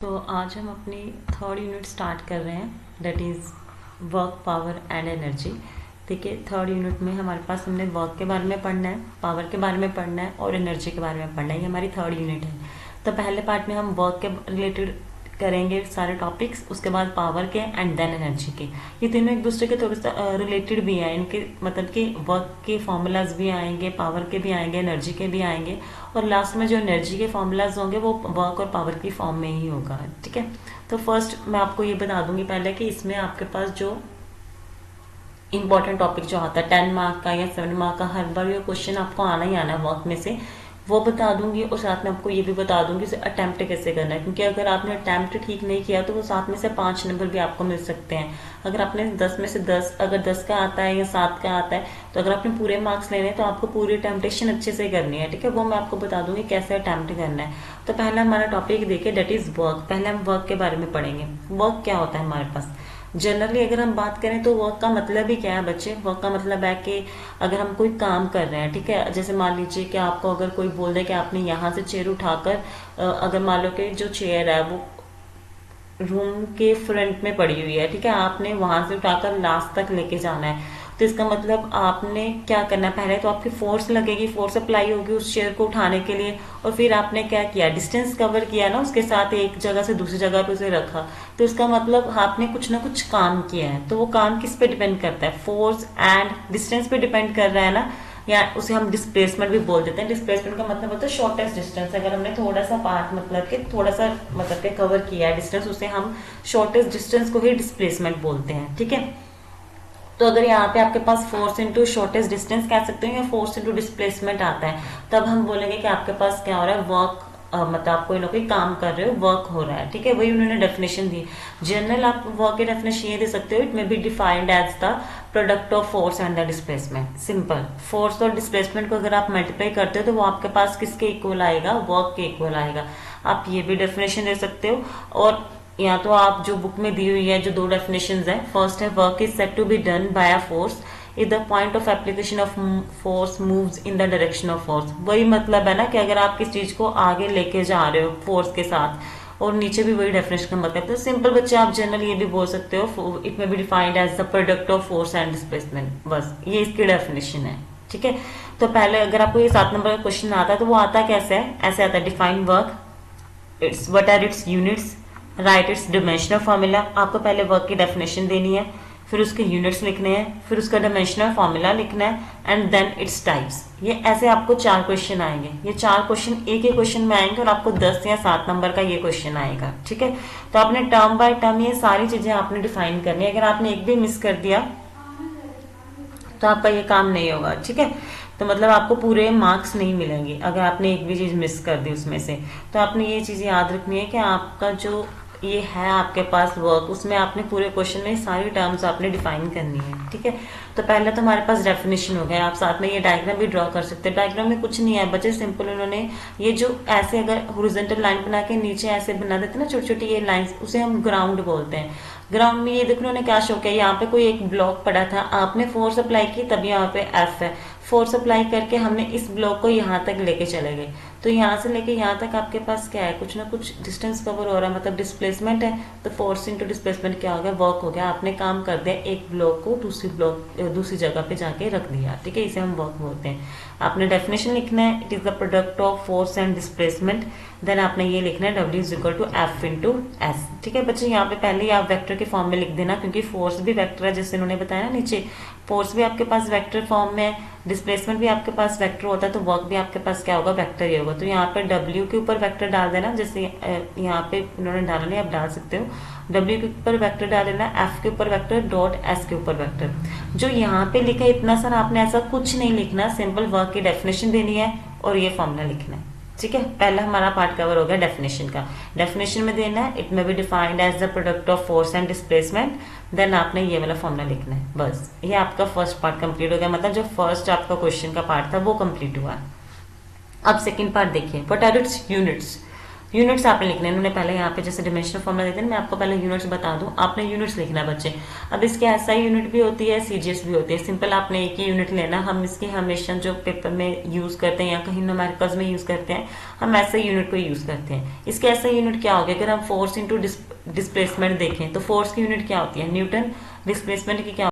तो आज हम अपनी थर्ड यूनिट स्टार्ट कर रहे हैं, that is work, power and energy. ठीक है, थर्ड यूनिट में हमारे पास हमने वर्क के बारे में पढ़ना है, पावर के बारे में पढ़ना है और एनर्जी के बारे में पढ़ना है। ये हमारी थर्ड यूनिट है। तो पहले पार्ट में हम वर्क के रिलेटेड करेंगे सारे टॉपिक्स, उसके बाद पावर के एंड देन एनर्जी के। ये तीनों एक दूसरे के थोड़े सा रिलेटेड भी हैं, इनके मतलब कि वर्क के फॉर्मूलाज भी आएंगे, पावर के भी आएंगे, एनर्जी के भी आएंगे, और लास्ट में जो एनर्जी के फॉर्मूलाज होंगे वो वर्क और पावर की फॉर्म में ही होगा। ठीक है, तो फर्स्ट मैं आपको ये बता दूंगी पहले कि इसमें आपके पास जो इंपॉर्टेंट टॉपिक जो आता है 10 मार्क का या 7 मार्क का, हर बार ये क्वेश्चन आपको आना ही आना है वर्क में से, वो बता दूंगी। और साथ में आपको ये भी बता दूंगी उसे अटेम्प्ट कैसे करना है, क्योंकि अगर आपने अटेम्प्ट ठीक नहीं किया तो वो 7 में से 5 नंबर भी आपको मिल सकते हैं। अगर आपने 10 में से 10, अगर 10 का आता है या 7 का आता है, तो अगर आपने पूरे मार्क्स लेने हैं तो आपको पूरी अटेम्प्टेशन अच्छे से करनी है। ठीक है, वो मैं आपको बता दूंगी कैसे अटेम्प्ट करना है। तो पहला हमारा टॉपिक देखिए, दैट इज वर्क। पहले हम वर्क के बारे में पढ़ेंगे। वर्क क्या होता है हमारे पास जनरली अगर हम बात करें तो वर्क का मतलब ही क्या है बच्चे? वर्क का मतलब है कि अगर हम कोई काम कर रहे हैं, ठीक है, जैसे मान लीजिए कि आपको अगर कोई बोल दे कि आपने यहाँ से चेयर उठाकर अगर मान लो कि जो चेयर है वो रूम के फ्रंट में पड़ी हुई है, ठीक है, आपने वहां से उठाकर लास्ट तक लेके जाना है, तो इसका मतलब आपने क्या करना है, पहले तो आपकी फोर्स लगेगी, फोर्स अप्लाई होगी उस चेयर को उठाने के लिए, और फिर आपने क्या किया, डिस्टेंस कवर किया ना उसके साथ, एक जगह से दूसरी जगह पे उसे रखा, तो इसका मतलब आपने कुछ ना कुछ काम किया है। तो वो काम किस पे डिपेंड करता है? फोर्स एंड डिस्टेंस पे डिपेंड कर रहा है ना, या उसे हम डिस्प्लेसमेंट भी बोल देते हैं। डिस्प्लेसमेंट का मतलब होता है शॉर्टेस्ट डिस्टेंस। अगर हमने थोड़ा सा पार्ट मतलब कि थोड़ा सा मतलब के कवर किया है डिस्टेंस, उसे हम शॉर्टेस्ट डिस्टेंस को ही डिस्प्लेसमेंट बोलते हैं। ठीक है, तो अगर यहाँ पे आपके पास फोर्स इंटू शॉर्टेस्ट डिस्टेंस कह सकते हो या फोर्स इंटू डिस्प्लेसमेंट आता है, तब हम बोलेंगे कि आपके पास क्या हो रहा है, वर्क, मतलब आप कोई ना कोई काम कर रहे हो, वर्क हो रहा है। ठीक है, वही उन्होंने डेफिनेशन दी। जनरल आप वर्क की डेफिनेशन ये दे सकते हो, it may be defined as the product of force and the displacement. Simple, force और डिस्प्लेसमेंट को अगर आप मल्टीप्लाई करते हो तो वो आपके पास किसके इक्वल आएगा? वर्क के इक्वल आएगा। आप ये भी डेफिनेशन दे सकते हो, और या तो आप जो बुक में दी हुई है जो दो डेफिनेशंस है, फर्स्ट है work is said to be done by a force if the point of application of force moves in the direction of force. वही मतलब है ना कि अगर आप किस चीज को आगे लेके जा रहे हो फोर्स के साथ, और नीचे भी वही डेफिनेशन का मतलब। तो सिंपल बच्चे आप जनरल ये भी बोल सकते हो, it may be defined as the product of force and displacement. बस ये इसकी डेफिनेशन है। ठीक है, तो पहले अगर आपको ये 7 नंबर का क्वेश्चन आता है तो वो आता कैसे है? ऐसे आता है, define work, its what are its units, right its dimensional formula. आपको पहले वर्क की डेफिनेशन देनी है, फिर उसके यूनिट्स लिखने हैं, फिर उसका डिमेंशनल फॉर्मूला लिखना है, एंड देन इट्स टाइप्स। ये ऐसे आपको 4 क्वेश्चन आएंगे। ये 4 क्वेश्चन एक ही क्वेश्चन में आएंगे और आपको 10 या 7 नंबर का ये क्वेश्चन आएगा। ठीक है, तो आपने टर्म बाय टर्म ये सारी चीजें आपने डिफाइन करनी है। अगर आपने एक भी मिस कर दिया तो आपका ये काम नहीं होगा। ठीक है, तो मतलब आपको पूरे मार्क्स नहीं मिलेंगे अगर आपने एक भी चीज मिस कर दी उसमें से। तो आपने ये चीज याद रखनी है कि आपका जो ये है आपके पास वर्क, उसमें आपने पूरे क्वेश्चन में सारी टर्म्स आपने डिफाइन करनी है। ठीक है, तो पहले तो हमारे पास डेफिनेशन हो गया। आप साथ में ये डायग्राम भी ड्रॉ कर सकते हैं। डायग्राम में कुछ नहीं है बच्चे, सिंपल उन्होंने ये जो ऐसे अगर हॉरिजॉन्टल लाइन बना के नीचे ऐसे बना देते हैं ना छोटी छोटी ये लाइंस, उसे हम ग्राउंड बोलते हैं। ग्राउंड में ये देखो उन्होंने क्या शो किया, यहाँ पे कोई एक ब्लॉक पड़ा था, आपने फोर्स अप्लाई की तब यहाँ पे एफ है, फोर्स अप्लाई करके हमने इस ब्लॉक को यहाँ तक लेके चले गए, तो यहाँ से लेके यहाँ तक आपके पास क्या है, कुछ ना कुछ डिस्टेंस कवर हो रहा है, मतलब डिस्प्लेसमेंट है। तो फोर्स इंटू डिस्प्लेसमेंट क्या हो गया? वर्क हो गया। आपने काम कर दिया, एक ब्लॉक को दूसरी जगह पे जाके रख दिया। ठीक है, इसे हम वर्क बोलते हैं। आपने डेफिनेशन लिखना है, it is the product of force and displacement. Then आपने ये लिखना है W is equal to F into S. ठीक है बच्चे, यहाँ पे पहले ही आप वेक्टर के फॉर्म में लिख देना, क्योंकि फोर्स भी वेक्टर है, जैसे उन्होंने बताया ना नीचे, फोर्स भी आपके पास वेक्टर फॉर्म में है, डिस्प्लेसमेंट भी आपके पास वेक्टर होता है, तो वर्क भी आपके पास क्या होगा? वेक्टर ही होगा। तो यहाँ पे W के ऊपर वेक्टर डाल देना, जैसे यहाँ पे उन्होंने डाला नहीं, आप डाल सकते हो। W के ऊपर वेक्टर डाल देना, F के ऊपर वेक्टर, डॉट S के ऊपर वेक्टर। जो यहाँ पे लिखा है इतना सारा आपने ऐसा कुछ नहीं लिखना, सिंपल वर्क की डेफिनेशन देनी है और ये फॉर्मूला लिखना है। ठीक है, पहला हमारा पार्ट कवर हो गया डेफिनेशन का। डेफिनेशन में देना है, it may be defined as the product of force and displacement. Then आपने ये वाला फॉर्मूला लिखना है। बस ये आपका फर्स्ट पार्ट कंप्लीट हो गया, मतलब जो फर्स्ट आपका क्वेश्चन का पार्ट था वो कंप्लीट हुआ। अब सेकंड पार्ट देखिए, what are its units. Units आपने लिखने हैं। उन्होंने पहले यहाँ पे जैसे डिमेंशनल फॉर्मूला देते हैं, मैं आपको पहले यूनिट्स बता दूं, आपने यूनिट्स लिखना बच्चे। अब इसके एसआई यूनिट भी होती है, सीजीएस भी होती है। सिंपल आपने एक ही यूनिट लेना। हम इसकी हमेशा जो पेपर में यूज करते हैं या कहीं न्यूमेरिकल्स में यूज करते हैं, हम एसआई यूनिट को यूज करते हैं। इसके एसआई यूनिट क्या होगा? अगर हम फोर्स इंटू डिस्प्लेसमेंट देखें तो फोर्स की यूनिट क्या होती है? न्यूटन। डिस्प्लेसमेंट की क्या